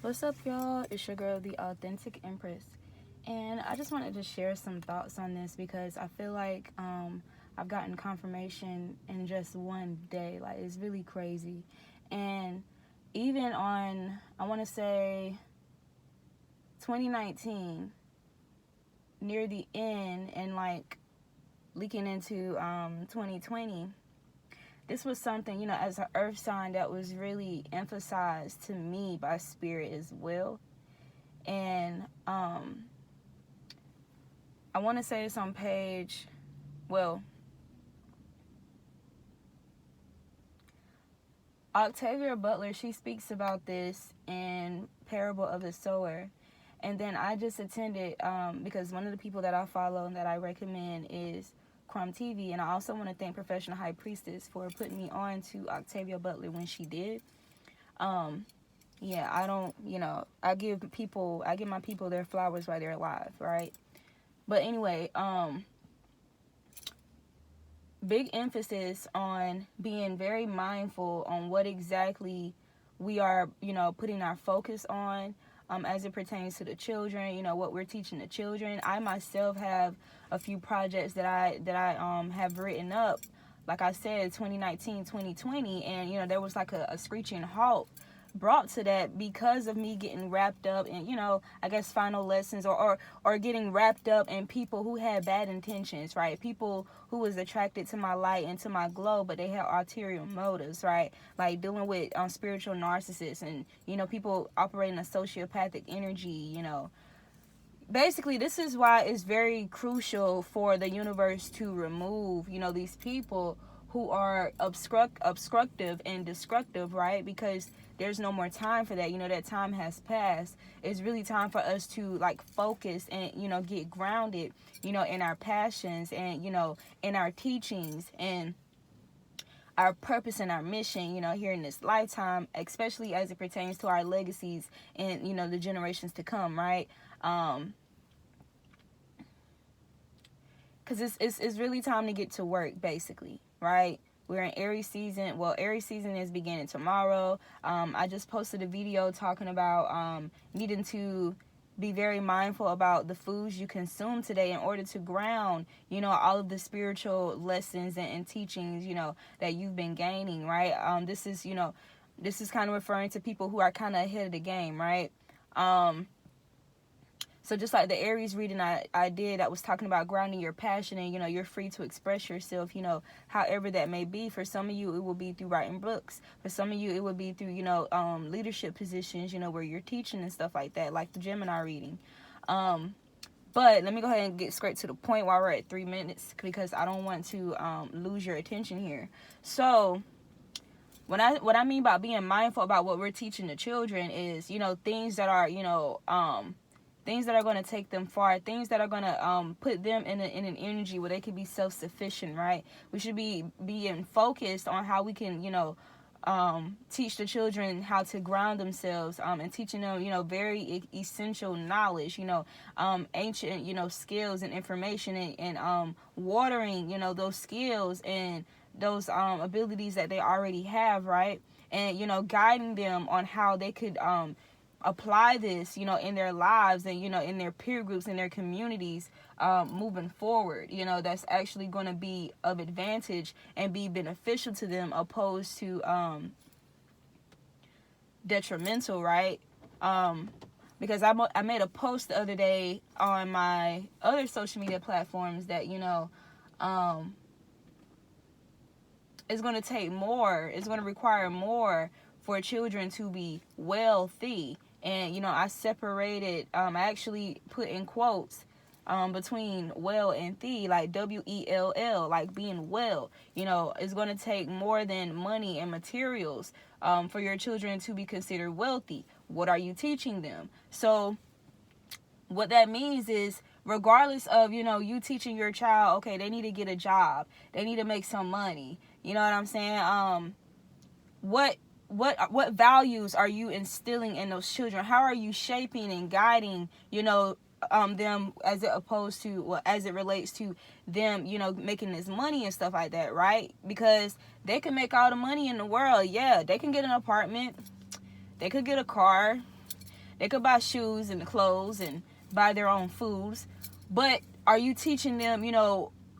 What's up, y'all? It's your girl, the Authentic Empress, and I just wanted to share some thoughts on this because I feel like I've gotten confirmation in just one day. Like, it's really crazy. And even on, I want to say 2019, near the end, and like leaking into 2020, this was something, as an earth sign that was really emphasized to me by spirit as well. And I want to say this on page, well, Octavia Butler, she speaks about this in Parable of the Sower. And then I just attended, because one of the people that I follow and that I recommend is Crumb TV. And I also want to thank Professional High Priestess for putting me on to Octavia Butler when she did. Yeah, I don't, I give my people their flowers while they're alive, right? But anyway, big emphasis on being very mindful on what exactly we are, putting our focus on, as it pertains to the children, what we're teaching the children. I myself have a few projects that I have written up, like I said, 2019, 2020, and, there was like a screeching halt brought to that because of me getting wrapped up in, I guess final lessons or getting wrapped up in people who had bad intentions, right? People who was attracted to my light and to my glow, but they had ulterior motives, right? Like dealing with spiritual narcissists and, people operating a sociopathic energy, Basically, this is why it's very crucial for the universe to remove, these people who are obstructive and destructive, right? Because there's no more time for that. That time has passed. It's really time for us to like focus and, get grounded, in our passions and, in our teachings and our purpose and our mission, here in this lifetime, especially as it pertains to our legacies and, the generations to come, right? Because it's really time to get to work, basically, right? We're in Aries season. Well, Aries season is beginning tomorrow. I just posted a video talking about needing to be very mindful about the foods you consume today in order to ground, all of the spiritual lessons and teachings, that you've been gaining, right? This is kind of referring to people who are kind of ahead of the game, right? So just like the Aries reading I did, I was talking about grounding your passion and, you're free to express yourself, however that may be. For some of you, it will be through writing books. For some of you, it will be through, leadership positions, where you're teaching and stuff like that, like the Gemini reading. But let me go ahead and get straight to the point while we're at 3 minutes because I don't want to lose your attention here. So what I mean by being mindful about what we're teaching the children is, things that are, things that are going to take them far, things that are going to put them in an energy where they can be self-sufficient, right? We should be being focused on how we can, teach the children how to ground themselves and teaching them, very essential knowledge, ancient, skills and information and watering, those skills and those abilities that they already have, right? And, guiding them on how they could apply this, in their lives and, in their peer groups, in their communities, moving forward, that's actually going to be of advantage and be beneficial to them opposed to detrimental, right? Because I made a post the other day on my other social media platforms that, it's going to take more, it's going to require more for children to be wealthy. And, I separated, I actually put in quotes between well and thee, like WELL, like being well. It's going to take more than money and materials for your children to be considered wealthy. What are you teaching them? So what that means is, regardless of, you teaching your child, okay, they need to get a job, they need to make some money. You know what I'm saying? What values are you instilling in those children? How are you shaping and guiding, them as it relates to them, making this money and stuff like that, right? Because they can make all the money in the world. Yeah, they can get an apartment, they could get a car, They could buy shoes and clothes and buy their own foods. But are you teaching them,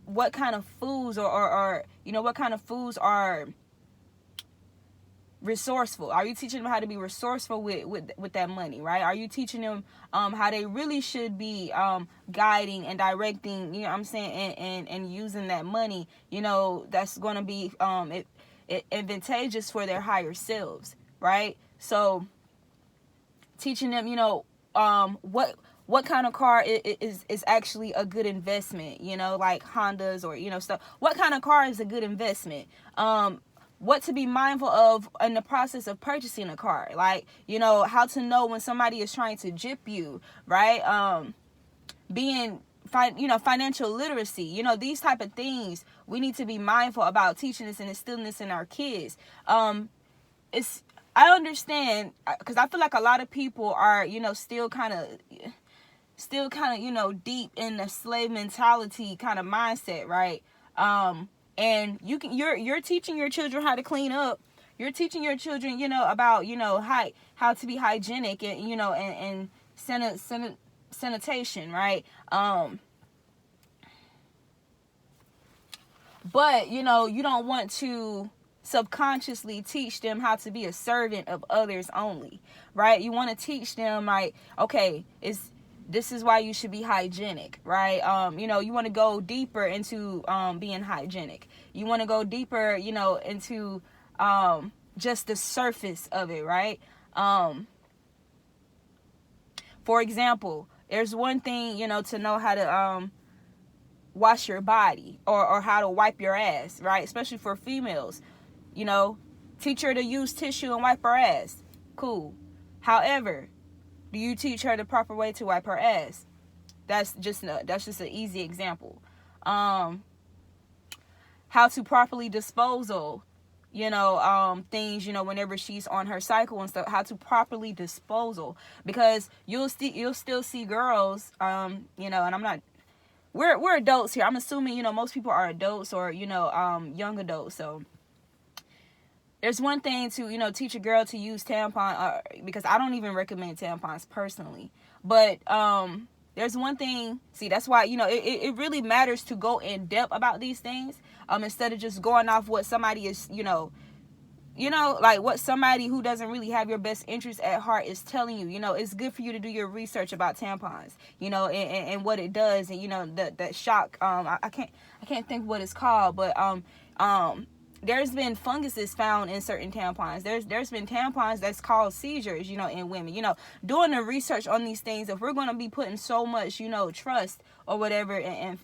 what kind of foods or what kind of foods are resourceful? Are you teaching them how to be resourceful with that money, right? Are you teaching them how they really should be guiding and directing, you know what I'm saying, and using that money, that's going to be advantageous for their higher selves, right? So teaching them, what kind of car is actually a good investment, like Hondas or, stuff. What kind of car is a good investment? What to be mindful of in the process of purchasing a car, like, how to know when somebody is trying to gyp you, right? Financial literacy, these type of things we need to be mindful about teaching this and instilling this in our kids. I understand, because I feel like a lot of people are, still kind of deep in the slave mentality kind of mindset, right? And you're teaching your children how to clean up. You're teaching your children, about, how to be hygienic and, and sanitation, right? But, you don't want to subconsciously teach them how to be a servant of others only, right? You want to teach them, like, okay, this is why you should be hygienic, right? You want to go deeper into being hygienic. You want to go deeper, into just the surface of it, right? For example, there's one thing, to know how to wash your body or how to wipe your ass, right? Especially for females, teach her to use tissue and wipe her ass. Cool. However, do you teach her the proper way to wipe her ass? That's just an easy example. How to properly disposal, things, whenever she's on her cycle and stuff, how to properly disposal, because you'll still see girls, and I'm not, we're adults here. I'm assuming, most people are adults or, young adults. So there's one thing to, teach a girl to use tampon, because I don't even recommend tampons personally. But there's one thing, that's why, it really matters to go in depth about these things, instead of just going off what somebody is, like what somebody who doesn't really have your best interest at heart is telling you. It's good for you to do your research about tampons, and what it does, and, that shock, I can't think what it's called, but there's been funguses found in certain tampons. There's been tampons that's caused seizures, in women. Doing the research on these things, if we're going to be putting so much, trust or whatever, and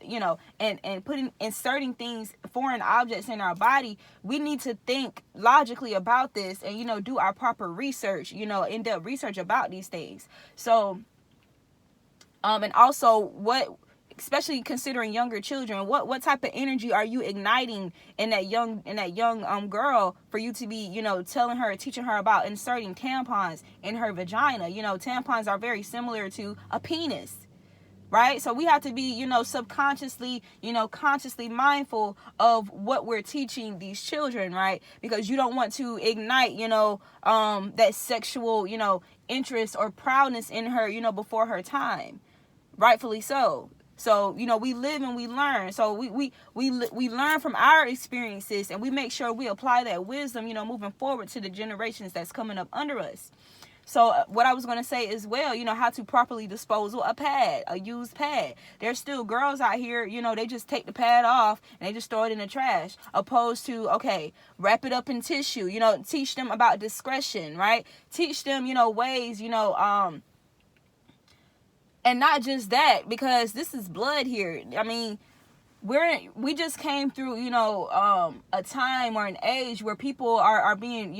inserting things, foreign objects in our body, we need to think logically about this and, do our proper research, in-depth research about these things. So, and also especially considering younger children, what type of energy are you igniting in that young girl for you to be, teaching her about inserting tampons in her vagina? Tampons are very similar to a penis, right? So we have to be, subconsciously, consciously mindful of what we're teaching these children, right? Because you don't want to ignite, that sexual, interest or proudness in her, before her time. Rightfully so. So, we live and we learn. So we learn from our experiences, and we make sure we apply that wisdom, moving forward to the generations that's coming up under us. So what I was going to say as well, how to properly dispose of a used pad. There's still girls out here, they just take the pad off and they just throw it in the trash, opposed to, okay, wrap it up in tissue, teach them about discretion, right? Teach them, ways, and not just that, because this is blood here. I mean, we just came through, a time or an age where people are being,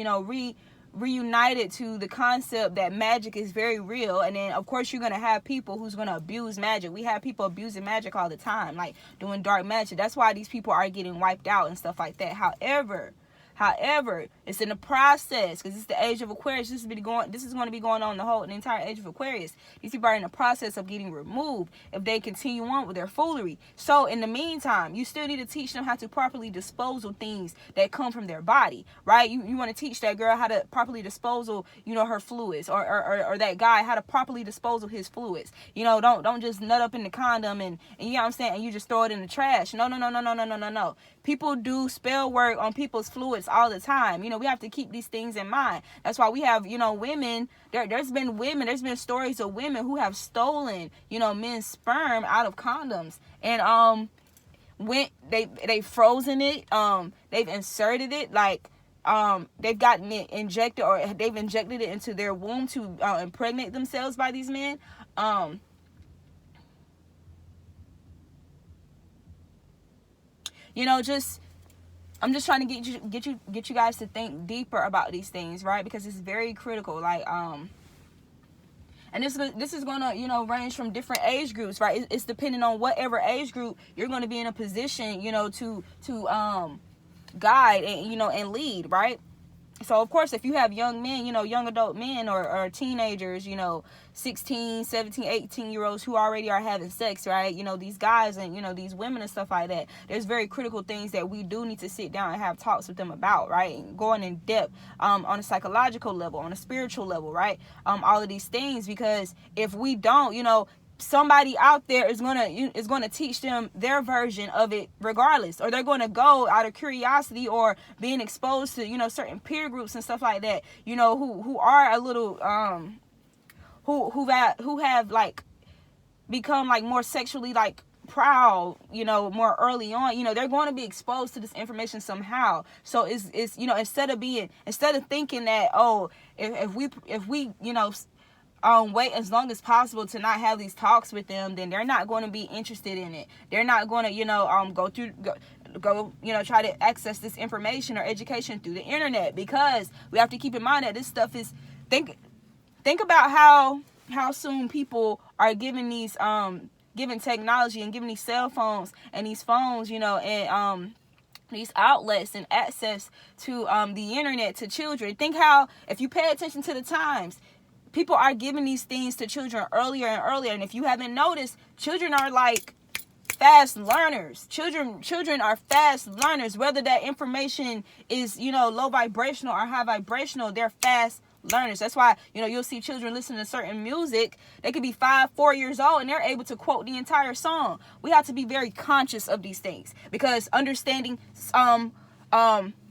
reunited to the concept that magic is very real. And then, of course, you're going to have people who's going to abuse magic. We have people abusing magic all the time, like doing dark magic. That's why these people are getting wiped out and stuff like that. However, However, it's in the process, because it's the age of Aquarius. This is going to be going on the entire age of Aquarius. These people are in the process of getting removed if they continue on with their foolery. So in the meantime, you still need to teach them how to properly dispose of things that come from their body, right? You want to teach that girl how to properly dispose of, her fluids, or that guy how to properly dispose of his fluids. Don't just nut up in the condom and you know what I'm saying, and you just throw it in the trash. No. People do spell work on people's fluids all the time. We have to keep these things in mind. That's why we have, women. There's been stories of women who have stolen, men's sperm out of condoms, and when they've frozen it, they've inserted it, like they've gotten it injected, or they've injected it into their womb to impregnate themselves by these men. I'm just trying to get you guys to think deeper about these things, right? Because it's very critical. Like, and this is gonna, range from different age groups, right? It's depending on whatever age group you're gonna be in a position, to guide and, and lead, right? So, of course, if you have young men, young adult men or teenagers, 16, 17, 18-year-olds who already are having sex, right? These guys and, these women and stuff like that. There's very critical things that we do need to sit down and have talks with them about, right? And going in depth on a psychological level, on a spiritual level, right? All of these things, because if we don't, somebody out there is gonna teach them their version of it regardless, or they're gonna go out of curiosity or being exposed to certain peer groups and stuff like that, who are a little who have like become like more sexually like proud, more early on. They're going to be exposed to this information somehow. So it's instead of thinking that, oh, if we wait as long as possible to not have these talks with them, then they're not going to be interested in it. They're not going to, go try to access this information or education through the internet, because we have to keep in mind that this stuff is, think about how soon people are given these, given technology and given these cell phones and these phones, and, these outlets and access to, the internet to children. Think how, if you pay attention to the times, people are giving these things to children earlier and earlier. And if you haven't noticed, children are like fast learners. Children are fast learners. Whether that information is, low vibrational or high vibrational, they're fast learners. That's why, you'll see children listen to certain music. They could be 4 years old and they're able to quote the entire song. We have to be very conscious of these things, because understanding,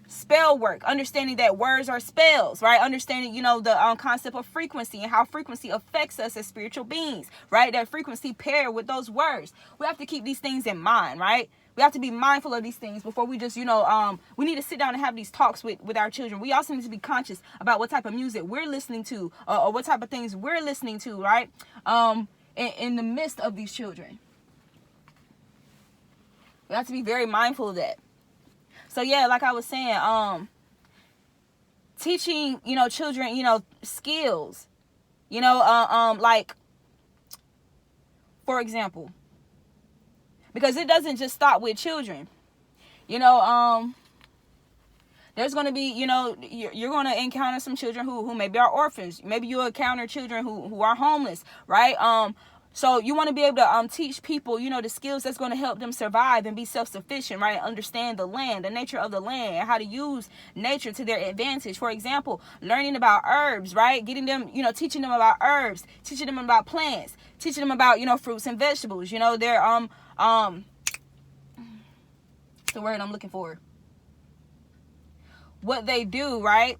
spell work, understanding that words are spells, right? Understanding, the concept of frequency and how frequency affects us as spiritual beings, right? That frequency paired with those words. We have to keep these things in mind, right? We have to be mindful of these things before we just, we need to sit down and have these talks with our children. We also need to be conscious about what type of music we're listening to, or what type of things we're listening to, right? In the midst of these children. We have to be very mindful of that. So yeah, like I was saying, teaching, children, skills, like, for example, because it doesn't just stop with children, there's going to be, you're going to encounter some children who maybe are orphans. Maybe you'll encounter children who are homeless, right? So you want to be able to teach people, the skills that's going to help them survive and be self-sufficient, right? Understand the land, the nature of the land, and how to use nature to their advantage. For example, learning about herbs, right? Getting them, teaching them about herbs, teaching them about plants, teaching them about, fruits and vegetables. They're the word I'm looking for. What they do, right?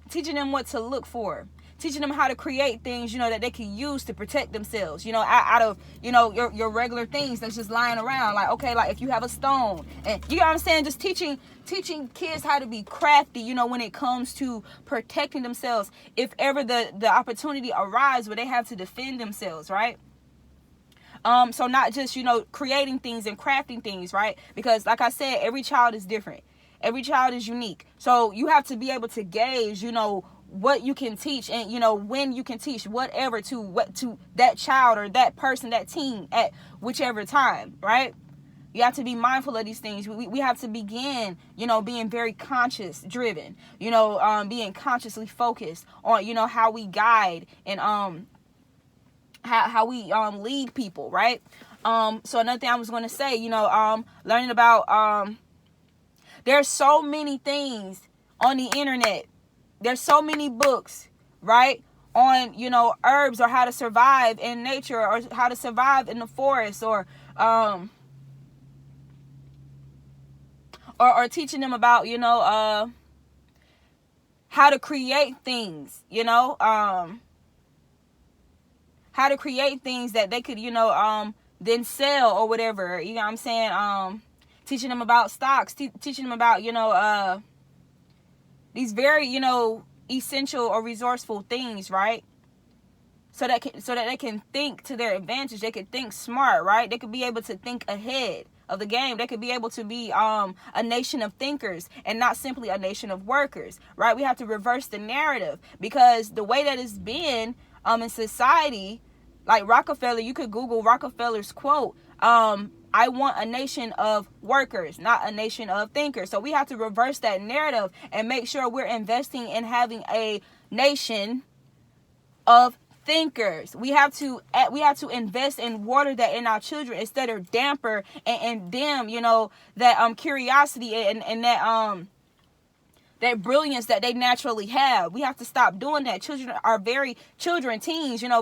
Teaching them what to look for. Teaching them how to create things, that they can use to protect themselves, out of, your regular things that's just lying around. Like, okay, like if you have a stone, and you know what I'm saying? Just teaching kids how to be crafty, when it comes to protecting themselves. If ever the opportunity arrives where they have to defend themselves, right? So not just, creating things and crafting things, right? Because like I said, every child is different. Every child is unique. So you have to be able to gauge, what you can teach, and when you can teach whatever to that child or that person, that teen, at whichever time, right? You have to be mindful of these things. We have to begin, being very conscious driven, being consciously focused on, how we guide and how we lead people, right? So another thing I was going to say, learning about there's so many things on the internet. There's so many books, right, on, herbs or how to survive in nature or how to survive in the forest or teaching them about, how to create things, how to create things that they could, then sell or whatever. You know what I'm saying? Teaching them about stocks, teaching them about, these very, essential or resourceful things, right? So that they can think to their advantage. They could think smart, right? They could be able to think ahead of the game. They could be able to be a nation of thinkers and not simply a nation of workers, right? We have to reverse the narrative, because the way that it's been in society, like Rockefeller, you could Google Rockefeller's quote, I want a nation of workers, not a nation of thinkers. So we have to reverse that narrative and make sure we're investing in having a nation of thinkers. We have to invest and water that in our children instead of damper and dim, that curiosity and that brilliance that they naturally have. We have to stop doing that. Teens,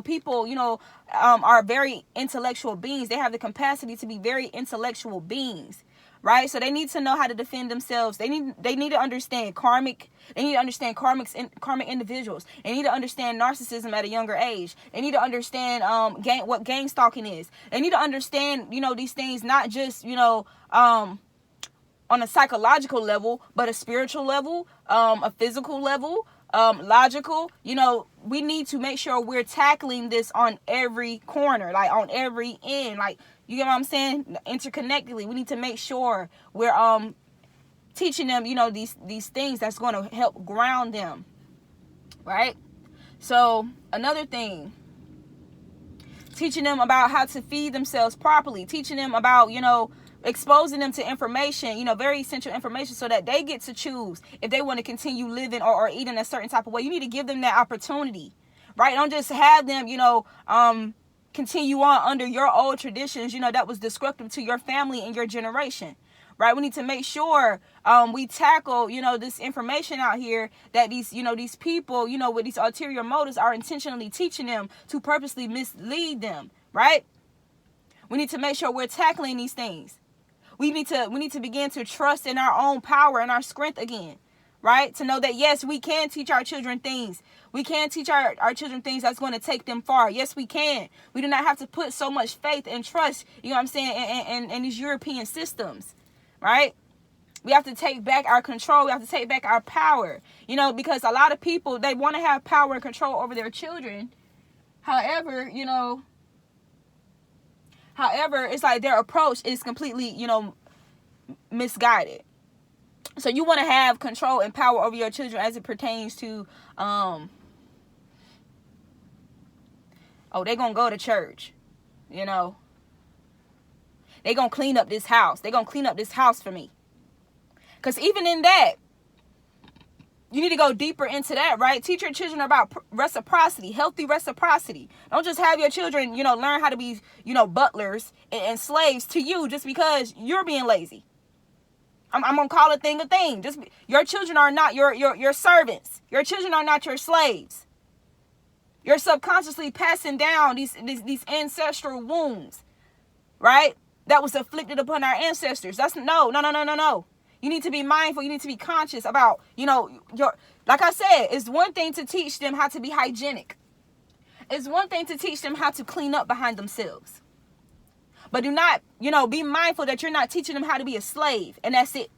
people, are very intellectual beings. They have the capacity to be very intellectual beings, right? So they need to know how to defend themselves. They need to understand karmic. They need to understand karmic individuals. They need to understand narcissism at a younger age. They need to understand what gang stalking is. They need to understand, these things, not just, on a psychological level, but a spiritual level, a physical level, logical. We need to make sure we're tackling this on every corner, like on every end, like, you get what I'm saying? Interconnectedly, we need to make sure we're teaching them, these things that's going to help ground them, right? So another thing, teaching them about how to feed themselves properly, teaching them about, exposing them to information, very essential information, so that they get to choose if they want to continue living or eating a certain type of way. You need to give them that opportunity, right? Don't just have them, continue on under your old traditions, that was destructive to your family and your generation, right? We need to make sure we tackle, this information out here that these people, with these ulterior motives are intentionally teaching them to purposely mislead them, right? We need to make sure we're tackling these things. We need to begin to trust in our own power and our strength again, right? To know that, yes, we can teach our children things. We can teach our children things that's going to take them far. Yes, we can. We do not have to put so much faith and trust, in these European systems, right? We have to take back our control. We have to take back our power, because a lot of people, they want to have power and control over their children. However, it's like their approach is completely, misguided. So you want to have control and power over your children as it pertains to, they're going to go to church, They're going to clean up this house. They're going to clean up this house for me. Because even in that, you need to go deeper into that, right? Teach your children about reciprocity, healthy reciprocity. Don't just have your children, learn how to be, butlers and slaves to you just because you're being lazy. I'm going to call a thing a thing. Your children are not your servants. Your children are not your slaves. You're subconsciously passing down these ancestral wounds, right? That was afflicted upon our ancestors. That's no. You need to be mindful. You need to be conscious about, like I said, it's one thing to teach them how to be hygienic. It's one thing to teach them how to clean up behind themselves. But do not, be mindful that you're not teaching them how to be a slave. And that's it.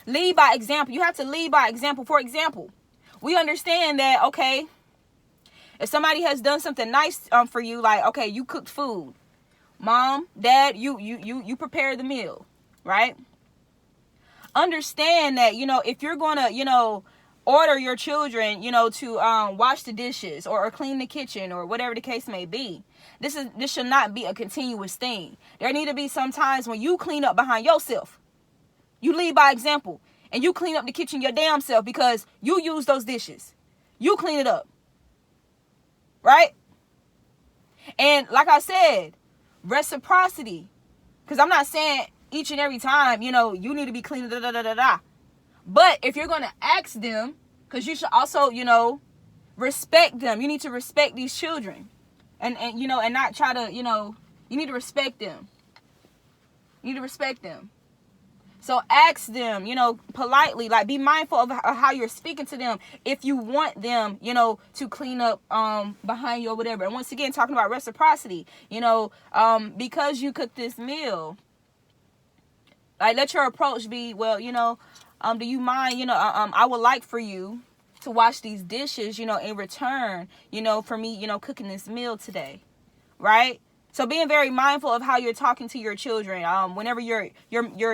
Lead by example. You have to lead by example. For example, we understand that, okay, if somebody has done something nice for you, like, okay, you cooked food. Mom, Dad, you prepared the meal. Right? Understand that, if you're going to, order your children, to wash the dishes or clean the kitchen or whatever the case may be. This should not be a continuous thing. There need to be some times when you clean up behind yourself. You lead by example and you clean up the kitchen your damn self because you use those dishes. You clean it up. Right? And like I said, reciprocity. Because I'm not saying each and every time, you need to be clean, But if you're going to ask them, because you should also, respect them. You need to respect these children. And not try to, you need to respect them. You need to respect them. So ask them, politely, like be mindful of how you're speaking to them if you want them, to clean up behind you or whatever. And once again, talking about reciprocity, because you cook this meal, like let your approach be, well, do you mind, I would like for you to wash these dishes, in return, for me, cooking this meal today, right? So being very mindful of how you're talking to your children, whenever you're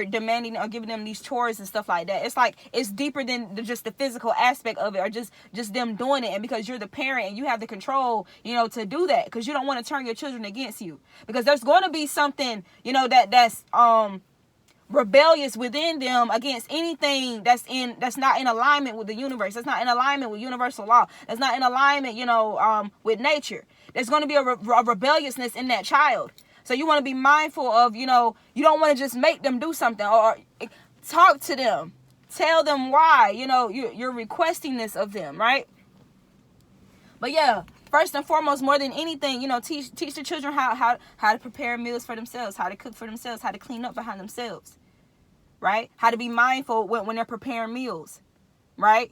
demanding or giving them these chores and stuff like that. It's like it's deeper than just the physical aspect of it, or just them doing it. And because you're the parent and you have the control, to do that, because you don't want to turn your children against you, because there's going to be something, that's rebellious within them against anything that's not in alignment with the universe. That's not in alignment with universal law. That's not in alignment, with nature. There's going to be a rebelliousness in that child. So you want to be mindful of, you don't want to just make them do something, or talk to them. Tell them why, you're requesting this of them, right? But yeah, first and foremost, more than anything, teach the children how to prepare meals for themselves, how to cook for themselves, how to clean up behind themselves, right? How to be mindful when they're preparing meals, right?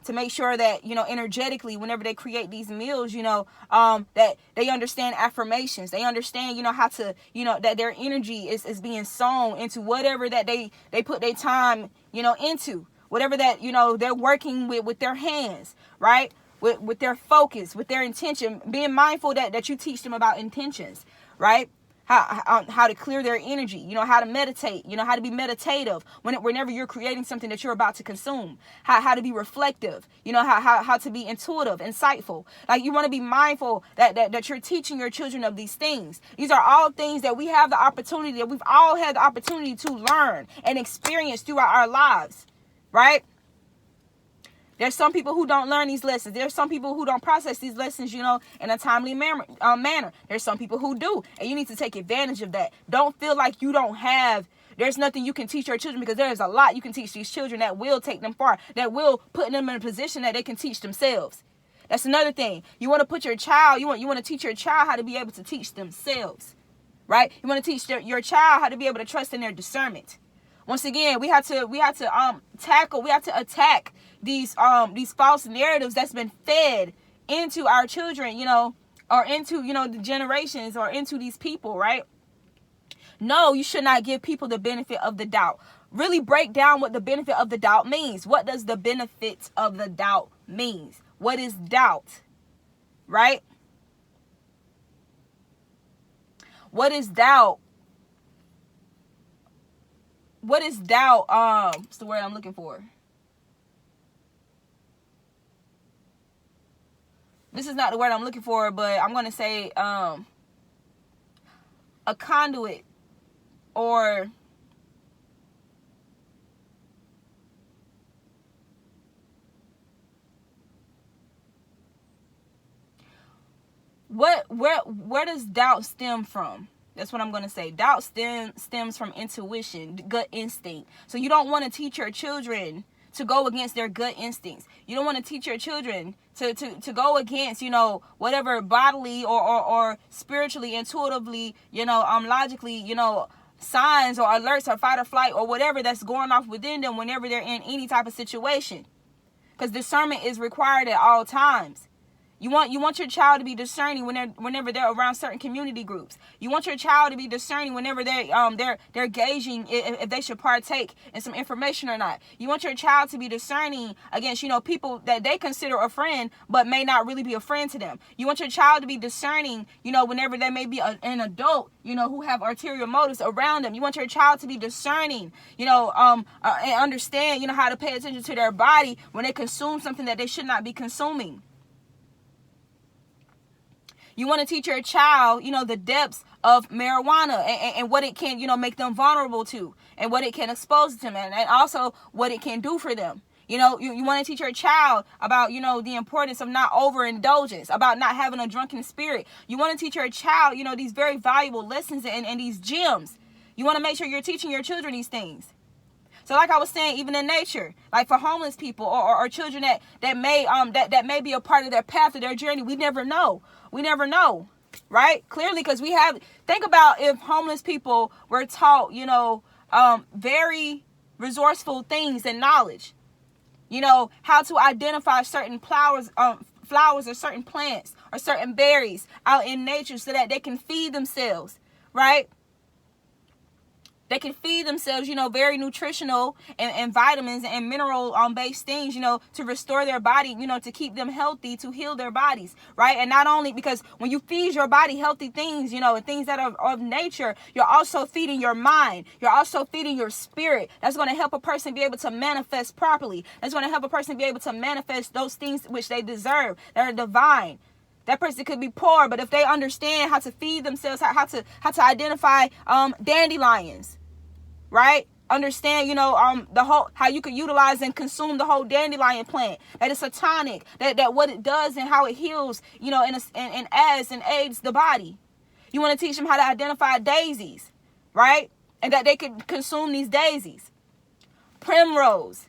To make sure that, energetically, whenever they create these meals, that they understand affirmations. They understand, how to, that their energy is being sown into whatever that they put their time, into. Whatever that, they're working with their hands, right? With their focus, with their intention. Being mindful that you teach them about intentions, right? How to clear their energy, how to meditate, how to be meditative whenever you're creating something that you're about to consume, how to be reflective, how to be intuitive, insightful. Like, you want to be mindful that you're teaching your children of these things. These are all things that we've all had the opportunity to learn and experience throughout our lives, right? There's some people who don't learn these lessons. There's some people who don't process these lessons, in a timely manner. There's some people who do, and you need to take advantage of that. Don't feel like there's nothing you can teach your children, because there's a lot you can teach these children that will take them far, that will put them in a position that they can teach themselves. That's another thing. You want to put your child, you want to teach your child how to be able to teach themselves, right? You want to teach your child how to be able to trust in their discernment. Once again, we have to attack these false narratives that's been fed into our children, or into, the generations, or into these people, right? No, you should not give people the benefit of the doubt. Really break down what the benefit of the doubt means. What does the benefit of the doubt means? What is doubt? Right? What is doubt? What is doubt? What's the word I'm looking for? This is not the word I'm looking for, but I'm going to say a conduit, or where does doubt stem from? That's what I'm going to say. Doubt stems from intuition, gut instinct. So you don't want to teach your children to go against their gut instincts. You don't want to teach your children to go against, whatever bodily or spiritually, intuitively, logically, signs or alerts or fight or flight or whatever that's going off within them whenever they're in any type of situation. Because discernment is required at all times. You want your child to be discerning whenever they're around certain community groups. You want your child to be discerning whenever they're gauging if they should partake in some information or not. You want your child to be discerning against, people that they consider a friend but may not really be a friend to them. You want your child to be discerning, whenever there may be an adult, who have ulterior motives around them. You want your child to be discerning, and understand, how to pay attention to their body when they consume something that they should not be consuming. You want to teach your child, the depths of marijuana and what it can, make them vulnerable to, and what it can expose them, and also what it can do for them. You want to teach your child about, the importance of not overindulgence, about not having a drunken spirit. You want to teach your child, these very valuable lessons and these gems. You want to make sure you're teaching your children these things. So like I was saying, even in nature, like for homeless people or children that may be a part of their path of their journey, we never know. We never know, right? Clearly, because think about if homeless people were taught, very resourceful things and knowledge, how to identify certain flowers or certain plants or certain berries out in nature so that they can feed themselves, right? They can feed themselves, very nutritional and vitamins and mineral based things, to restore their body, to keep them healthy, to heal their bodies, right? And not only because when you feed your body healthy things, and things that are of nature, you're also feeding your mind. You're also feeding your spirit. That's going to help a person be able to manifest properly. That's going to help a person be able to manifest those things which they deserve, that are divine. That person could be poor, but if they understand how to feed themselves, how to identify dandelions, right? Understand, the whole how you could utilize and consume the whole dandelion plant. That it's a tonic. That what it does and how it heals, and aids the body. You want to teach them how to identify daisies, right? And that they could consume these daisies, primrose,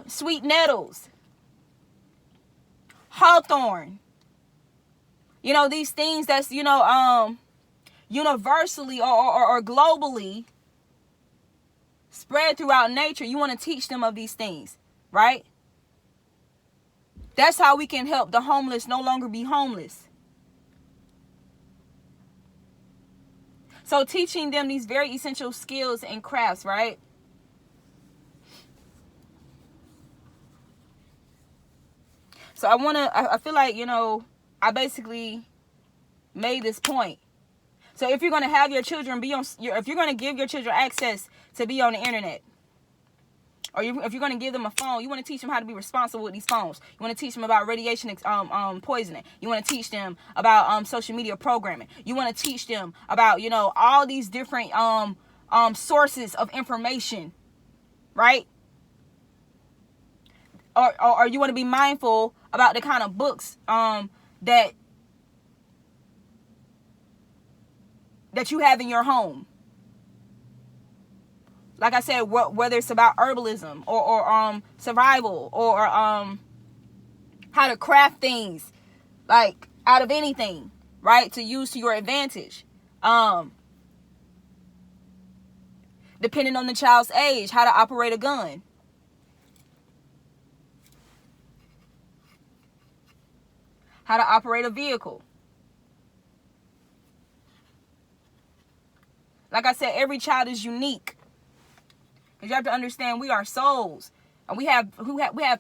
sweet nettles, hawthorn. These things that's, universally or globally spread throughout nature. You want to teach them of these things, right? That's how we can help the homeless no longer be homeless. So teaching them these very essential skills and crafts, right? So I feel like, I basically made this point. So if you're going to have your children if you're going to give your children access to be on the internet, or if you're going to give them a phone, you want to teach them how to be responsible with these phones. You want to teach them about radiation poisoning. You want to teach them about social media programming. You want to teach them about, all these different sources of information, right? Or you want to be mindful about the kind of books that you have in your home. Like I said, whether it's about herbalism or survival or how to craft things like out of anything, right, to use to your advantage. Depending on the child's age, how to operate a gun. How to operate a vehicle. Like I said, every child is unique. Because you have to understand we are souls. And we have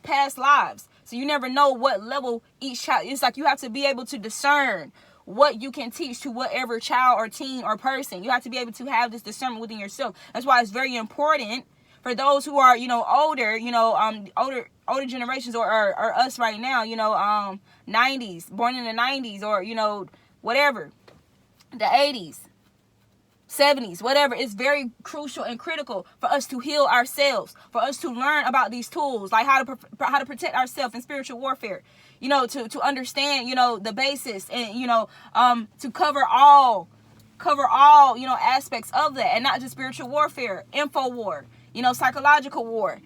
past lives. So you never know what level each child. It's like you have to be able to discern what you can teach to whatever child or teen or person. You have to be able to have this discernment within yourself. That's why it's very important for those who are, older, older generations or us right now, 90s, born in the 90s or, whatever, the 80s, 70s, whatever. It's very crucial and critical for us to heal ourselves, for us to learn about these tools, like how to protect ourselves in spiritual warfare, to understand, the basis and, to cover all, aspects of that, and not just spiritual warfare, info war, psychological war,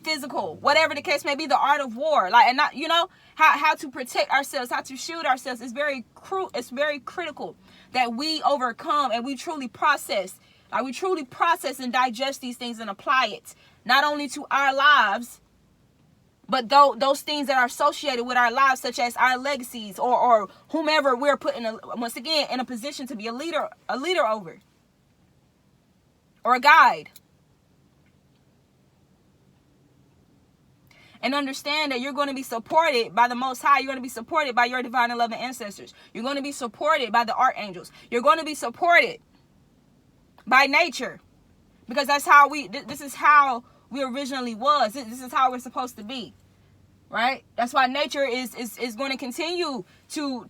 physical, whatever the case may be, the art of war, like, and not, how to protect ourselves, how to shield ourselves. It's very critical that we overcome and we truly process and digest these things and apply it, not only to our lives, But those things that are associated with our lives, such as our legacies or whomever we're put once again, in a position to be a leader over, or a guide. And understand that you're going to be supported by the Most High. You're going to be supported by your divine and loving ancestors. You're going to be supported by the archangels. You're going to be supported by nature. Because that's how this is how we originally was. This is how we're supposed to be. Right? That's why nature is going to continue to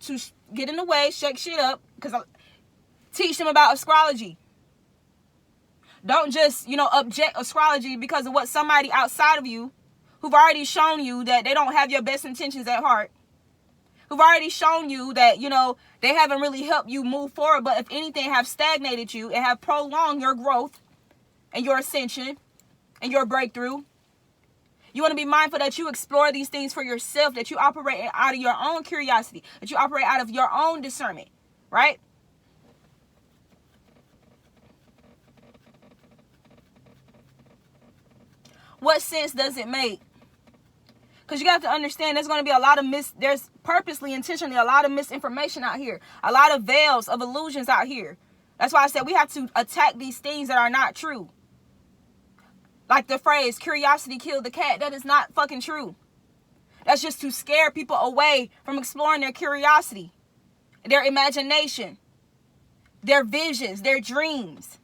get in the way, shake shit up. Because teach them about astrology. Don't just, object astrology because of what somebody outside of you, who've already shown you that they don't have your best intentions at heart, who've already shown you that, they haven't really helped you move forward, but if anything, have stagnated you and have prolonged your growth and your ascension and your breakthrough. You want to be mindful that you explore these things for yourself, that you operate out of your own curiosity, that you operate out of your own discernment, right? What sense does it make? Because you have to understand there's going to be a lot of there's purposely, intentionally, a lot of misinformation out here. A lot of veils of illusions out here. That's why I said we have to attack these things that are not true. Like the phrase, curiosity killed the cat. That is not fucking true. That's just to scare people away from exploring their curiosity, their imagination, their visions, their dreams.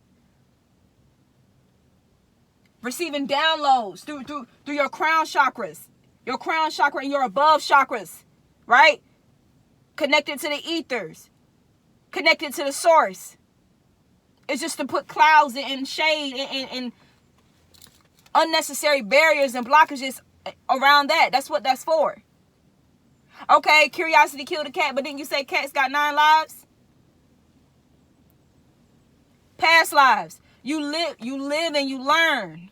Receiving downloads through your crown chakras. Your crown chakra and your above chakras, right? Connected to the ethers. Connected to the source. It's just to put clouds and shade and unnecessary barriers and blockages around that. That's what that's for. Okay, curiosity killed a cat, but didn't you say cats got 9 lives? Past lives. You live and you learn.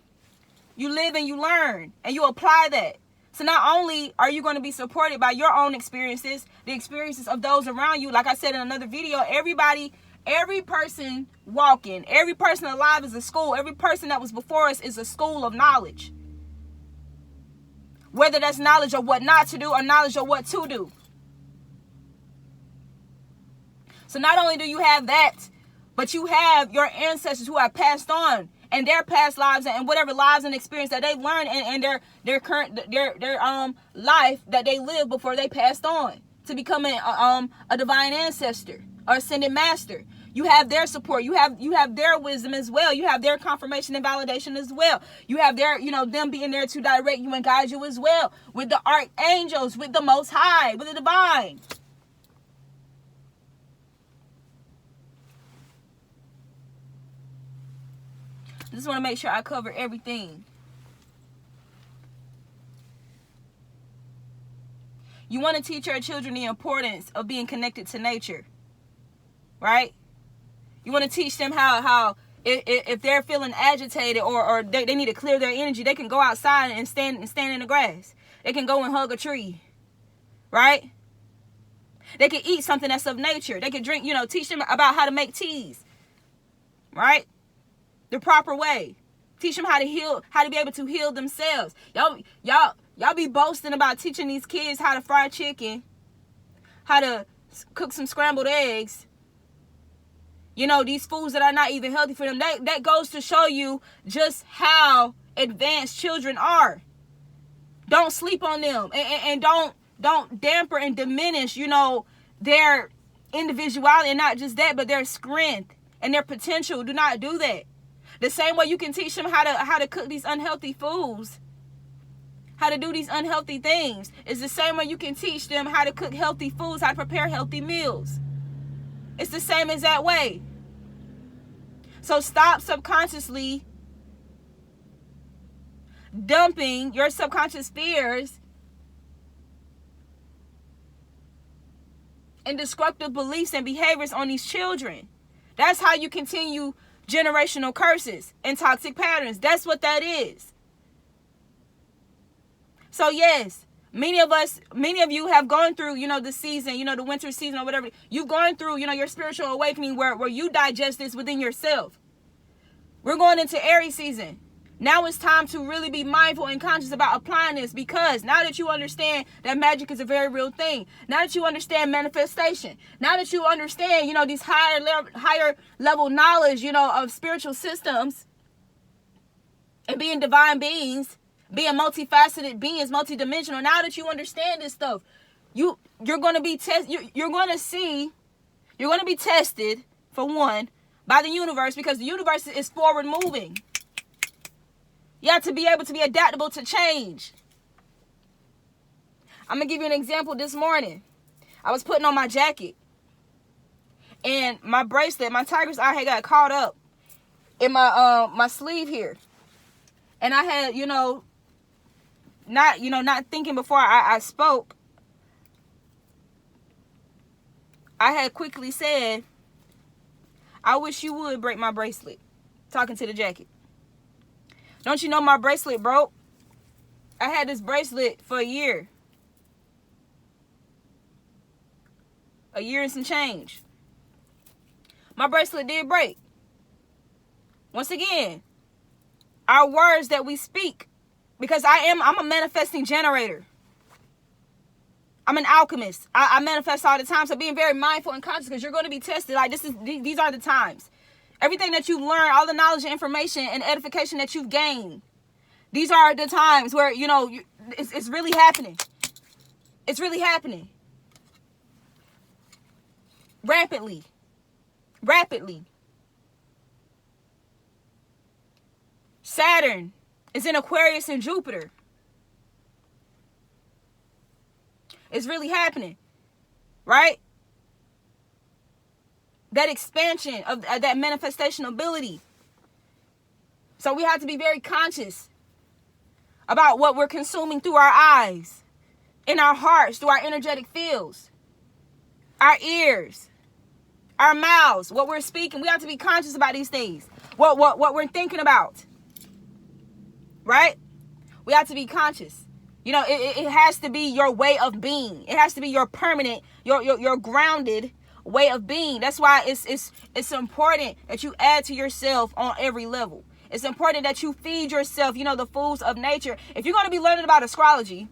You live and you learn. And you apply that. So not only are you going to be supported by your own experiences, the experiences of those around you, like I said in another video, every person walking, every person alive is a school. Every person that was before us is a school of knowledge. Whether that's knowledge of what not to do or knowledge of what to do. So not only do you have that, but you have your ancestors who have passed on and their past lives and whatever lives and experience that they've learned and their current life that they lived before they passed on to becoming a divine ancestor or ascended master. You have their support. You have their wisdom as well. You have their confirmation and validation as well. You have their, them being there to direct you and guide you as well. With the archangels, with the Most High, with the divine. I just want to make sure I cover everything. You want to teach your children the importance of being connected to nature. Right? You want to teach them how if they're feeling agitated or they need to clear their energy, they can go outside and stand in the grass. They can go and hug a tree. Right? They can eat something that's of nature. They can drink, teach them about how to make teas. Right? The proper way. Teach them how to heal, how to be able to heal themselves. Y'all be boasting about teaching these kids how to fry chicken, how to cook some scrambled eggs. These foods that are not even healthy for them. That goes to show you just how advanced children are. Don't sleep on them and don't damper and diminish, their individuality, and not just that, but their strength and their potential. Do not do that. The same way you can teach them how to cook these unhealthy foods, how to do these unhealthy things, is the same way you can teach them how to cook healthy foods, how to prepare healthy meals. It's the same as that way. So stop subconsciously dumping your subconscious fears and destructive beliefs and behaviors on these children. That's how you continue generational curses and toxic patterns. That's what that is. So yes, many of you have gone through, the season, the winter season or whatever. You've gone through, your spiritual awakening where you digest this within yourself. We're going into Aries season. Now it's time to really be mindful and conscious about applying this, because now that you understand that magic is a very real thing, now that you understand manifestation, now that you understand, these higher level knowledge, of spiritual systems and being divine beings, being multifaceted beings, multidimensional, now that you understand this stuff, you're going to be you're going to be tested, for one, by the universe, because the universe is forward moving. You have to be able to be adaptable to change. I'm going to give you an example. This morning, I was putting on my jacket, and my bracelet, my tiger's eye had got caught up in my sleeve here. And I had, not thinking before I spoke, I had quickly said, I wish you would break my bracelet. Talking to the jacket. Don't you know my bracelet broke? I had this bracelet for a year. A year and some change. My bracelet did break. Once again, our words that we speak, because I'm a manifesting generator. I'm an alchemist. I manifest all the time. So being very mindful and conscious, because you're going to be tested. Like these are the times. Everything that you've learned, all the knowledge and information and edification that you've gained, these are the times where, it's really happening. It's really happening. Rapidly. Saturn is in Aquarius and Jupiter. It's really happening. Right? That expansion of that manifestation ability. So we have to be very conscious about what we're consuming through our eyes, in our hearts, through our energetic fields, our ears, our mouths, what we're speaking. We have to be conscious about these things. What we're thinking about. Right? We have to be conscious. It has to be your way of being. It has to be your permanent, your grounded way of being. That's why it's important that you add to yourself on every level. It's important that you feed yourself, the foods of nature. If you're going to be learning about astrology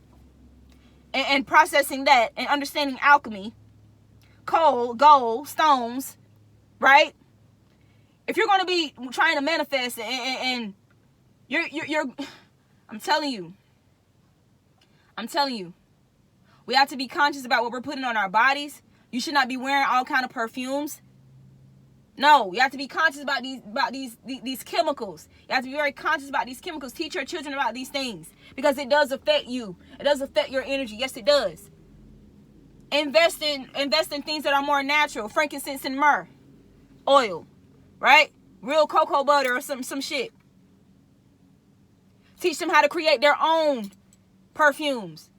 and processing that and understanding alchemy, coal, gold, stones, right? If you're going to be trying to manifest and you're I'm telling you, we have to be conscious about what we're putting on our bodies. You should not be wearing all kind of perfumes. No, you have to be conscious about these chemicals. You have to be very conscious about these chemicals. Teach your children about these things, because it does affect you. It does affect your energy. Yes, it does. Invest in things that are more natural. Frankincense and myrrh oil, right? Real cocoa butter or some shit. Teach them how to create their own perfumes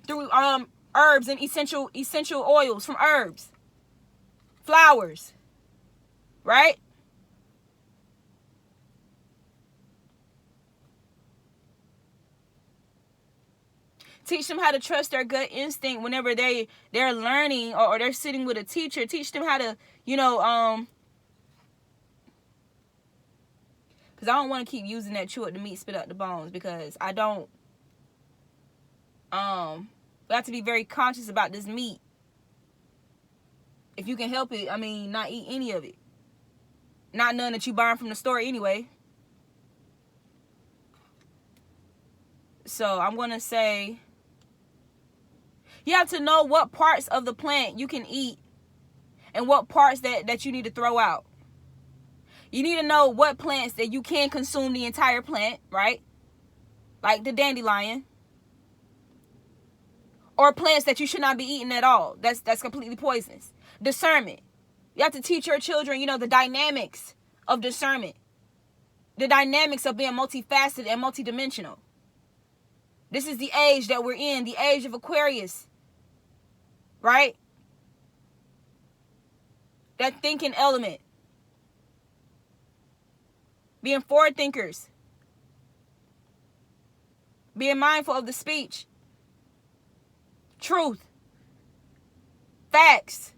through herbs and essential oils from herbs, flowers, right? Teach them how to trust their gut instinct whenever they're learning or they're sitting with a teacher. Teach them how to, because I don't want to keep using that chew up the meat, spit out the bones, because I don't. We have to be very conscious about this meat. If you can help it, not eat any of it. Not none that you buy from the store anyway. So I'm going to say, you have to know what parts of the plant you can eat and what parts that you need to throw out. You need to know what plants that you can consume the entire plant, right? Like the dandelion. Or plants that you should not be eating at all. That's completely poisonous. Discernment. You have to teach your children, the dynamics of discernment. The dynamics of being multifaceted and multidimensional. This is the age that we're in, the age of Aquarius. Right? That thinking element. Being forward thinkers. Being mindful of the speech. Truth. Facts.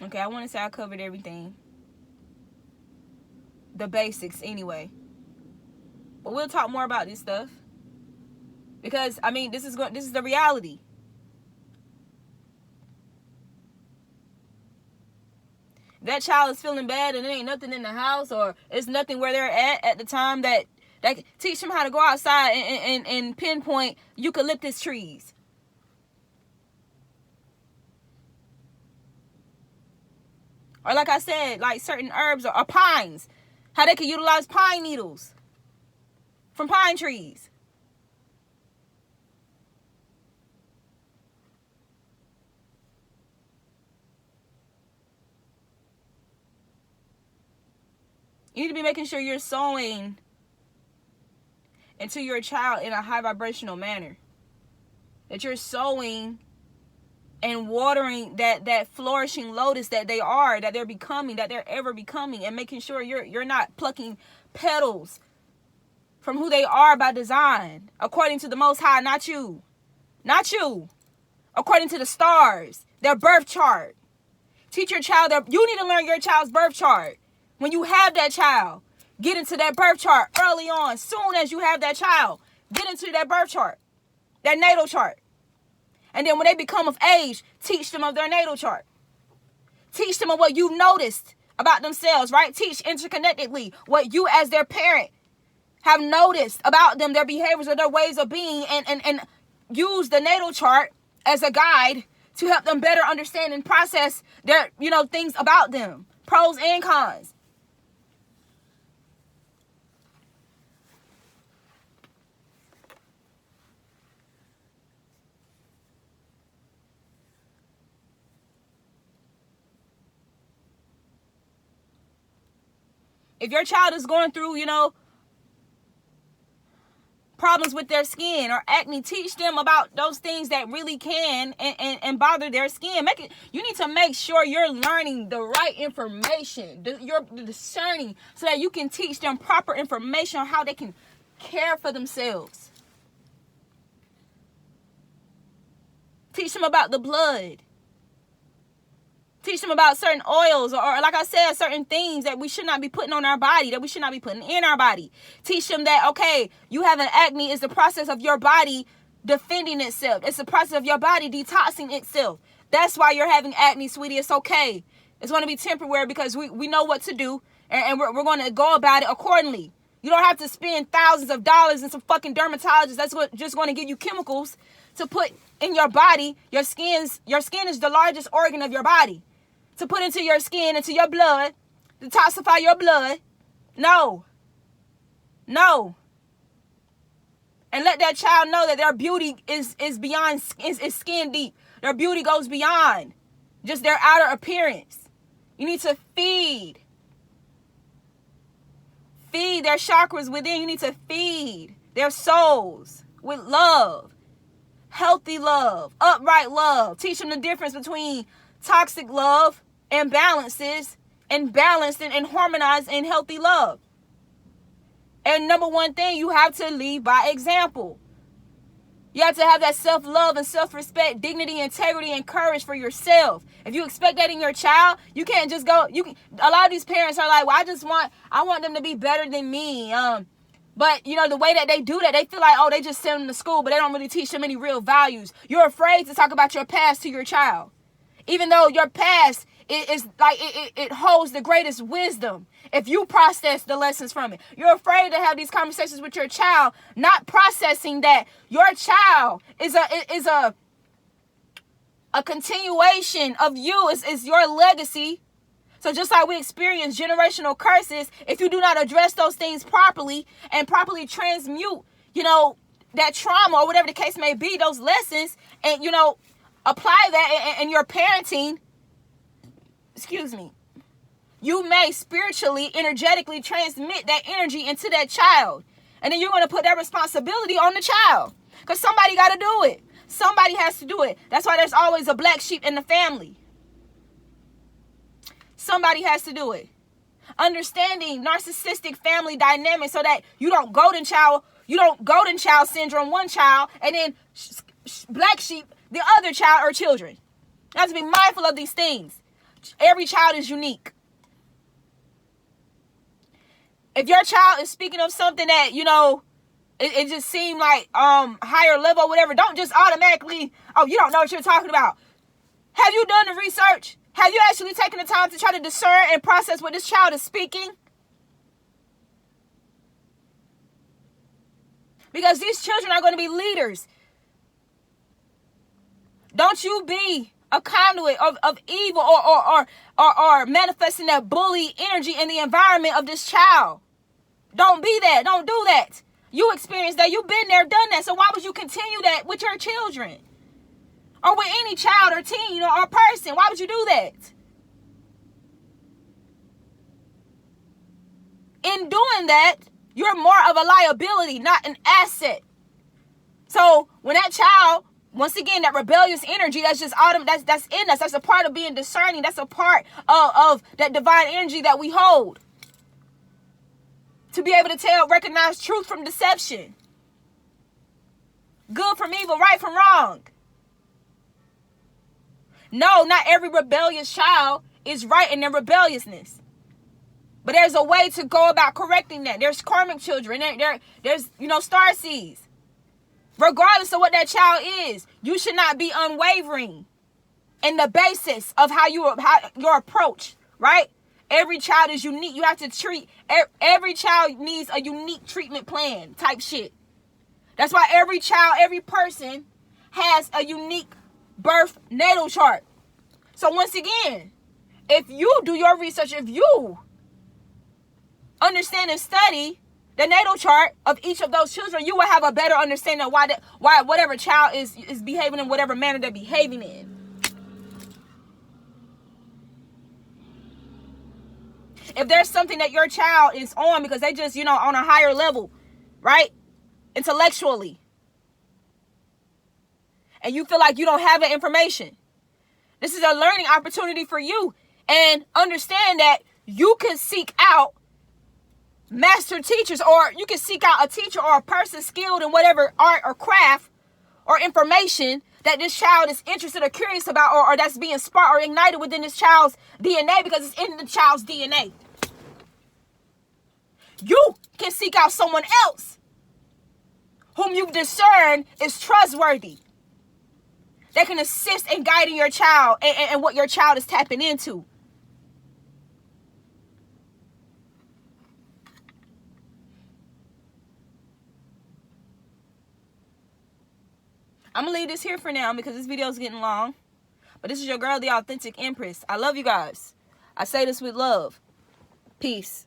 Okay, I want to say I covered everything. The basics, anyway. But we'll talk more about this stuff. Because, I mean, this is the reality. That child is feeling bad and there ain't nothing in the house, or it's nothing where they're at the time, that teach them how to go outside and pinpoint eucalyptus trees. Or like I said, like certain herbs or pines, how they can utilize pine needles from pine trees. You need to be making sure you're sowing into your child in a high vibrational manner. That you're sowing and watering that flourishing lotus that they're becoming, that they're ever becoming, and making sure you're not plucking petals from who they are by design, according to the Most High, not you. Not you. According to the stars, their birth chart. Teach your child you need to learn your child's birth chart. When you have that child, get into that birth chart early on. Soon as you have that child, get into that birth chart, that natal chart. And then when they become of age, teach them of their natal chart. Teach them of what you've noticed about themselves, right? Teach interconnectedly what you as their parent have noticed about them, their behaviors or their ways of being, and use the natal chart as a guide to help them better understand and process their, things about them, pros and cons. If your child is going through, problems with their skin or acne, teach them about those things that really can and bother their skin. You need to make sure you're learning the right information. You're discerning so that you can teach them proper information on how they can care for themselves. Teach them about the blood. Teach them about certain oils or like I said, certain things that we should not be putting on our body, that we should not be putting in our body. Teach them that, okay, you having acne is the process of your body defending itself. It's the process of your body detoxing itself. That's why you're having acne, sweetie. It's okay. It's going to be temporary because we know what to do, and we're going to go about it accordingly. You don't have to spend thousands of dollars in some fucking dermatologist that's just going to give you chemicals to put in your body. Your skin is the largest organ of your body. To put into your skin, into your blood, detoxify your blood. No. And let that child know that their beauty is beyond, is skin deep. Their beauty goes beyond just their outer appearance. You need to feed their chakras within. You need to feed their souls with love, healthy love, upright love. Teach them the difference between toxic love and balances, and balanced and harmonized and healthy love. And number one thing, you have to lead by example. You have to have that self-love and self-respect, dignity, integrity, and courage for yourself. If you expect that in your child, you can't just go. A lot of these parents are like, well, I want them to be better than me. But the way that they do that, they feel like, oh, they just send them to school, but they don't really teach them any real values. You're afraid to talk about your past to your child. Even though your past is like it holds the greatest wisdom if you process the lessons from it. You're afraid to have these conversations with your child, not processing that your child is a continuation of you, is your legacy. So just like we experience generational curses, if you do not address those things properly and properly transmute, that trauma or whatever the case may be, those lessons, and apply that in your parenting, you may spiritually, energetically transmit that energy into that child. And then you're going to put that responsibility on the child. Because somebody got to do it. Somebody has to do it. That's why there's always a black sheep in the family. Somebody has to do it. Understanding narcissistic family dynamics so that you don't golden child syndrome one child and then black sheep the other child or children. You have to be mindful of these things. Every child is unique. If your child is speaking of something that, you know, it just seemed like higher level or whatever, don't just automatically, oh, you don't know what you're talking about. Have you done the research? Have you actually taken the time to try to discern and process what this child is speaking? Because these children are going to be leaders. Don't you be a conduit of evil or manifesting that bully energy in the environment of this child. Don't be that. Don't do that. You experienced that. You've been there, done that. So why would you continue that with your children? Or with any child or teen or person? Why would you do that? In doing that, you're more of a liability, not an asset. So when that child, once again, that rebellious energy, that's just that's in us. That's a part of being discerning. That's a part of that divine energy that we hold. To be able to recognize truth from deception. Good from evil, right from wrong. No, not every rebellious child is right in their rebelliousness. But there's a way to go about correcting that. There's karmic children. There's star seeds. Regardless of what that child is, you should not be unwavering in the basis of how your approach, right? Every child is unique. You have to treat every child needs a unique treatment plan type shit. That's why every child, every person has a unique birth natal chart. So once again, if you do your research, if you understand and study the natal chart of each of those children, you will have a better understanding of why whatever child is behaving in whatever manner they're behaving in. If there's something that your child is on because they just, on a higher level, right? Intellectually. And you feel like you don't have that information. This is a learning opportunity for you. And understand that you can seek out master teachers, or you can seek out a teacher or a person skilled in whatever art or craft or information that this child is interested or curious about, or that's being sparked or ignited within this child's DNA, because it's in the child's DNA. You can seek out someone else whom you discern is trustworthy, that can assist in guiding your child and what your child is tapping into. I'm going to leave this here for now because this video is getting long. But this is your girl, the Authentic Empress. I love you guys. I say this with love. Peace.